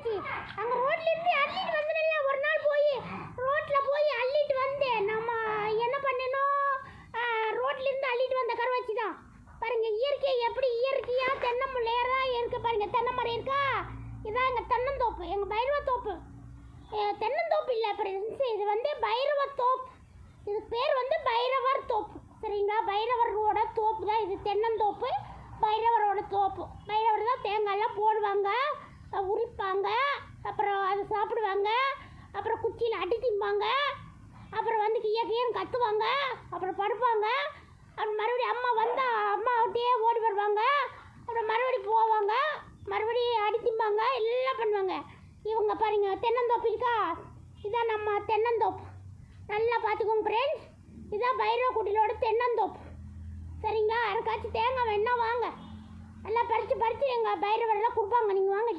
போச்சு. அங்கே ரோட்லேருந்து அள்ளிட்டு வந்துடல. ஒரு நாள் போய் ரோட்டில் போய் அள்ளிட்டு வந்தேன். நம்ம என்ன பண்ணணும், ரோட்லேருந்து அள்ளிட்டு வந்த கருவாச்சி தான். பாருங்கள் இயற்கை எப்படி இயற்கையாக தென்னம்பிள்ளையராக இருக்குது. பாருங்கள் தென்னை மரம் இருக்கா. இதான் எங்கள் தென்னந்தோப்பு, எங்கள் பைரவ தோப்பு. தென்னந்தோப்பு இல்லை ஃப்ரெண்ட்ஸ், இது வந்து பைரவ தோப்பு. இதுக்கு பேர் வந்து பைரவர் தோப்பு. சரிங்களா, பைரவரோட தோப்பு தான் இது. தென்னந்தோப்பு பைரவரோட தோப்பு. பைரவர் தான் தேங்காயெல்லாம் போடுவாங்க, உரிப்பாங்க, அப்புறம் அதை சாப்பிடுவாங்க, அப்புறம் குச்சியில் அடி திம்பாங்க, அப்புறம் வந்து கியன்னு கத்துவாங்க, அப்புறம் படுப்பாங்க. அப்புறம் மறுபடியும் அம்மா வந்தால் அம்மாவிட்டே ஓடி வருவாங்க. அப்புறம் மறுபடியும் போவாங்க, மறுபடியும் அடி திம்பாங்க, எல்லாம் பண்ணுவாங்க. இவங்க பாருங்க தென்னந்தோப்பு இருக்கா. இதான் நம்ம தென்னந்தோப்பு. நல்லா பார்த்துக்கோங்க ஃப்ரெண்ட்ஸ், இதான் பைரவக்குடியிலோட தென்னந்தோப்பு. சரிங்களா, யாருக்காச்சும் தேங்காய் வேணா வாங்க, நல்லா பறித்து எங்கள் பைரவரெல்லாம் கொடுப்பாங்க. நீங்கள் வாங்க.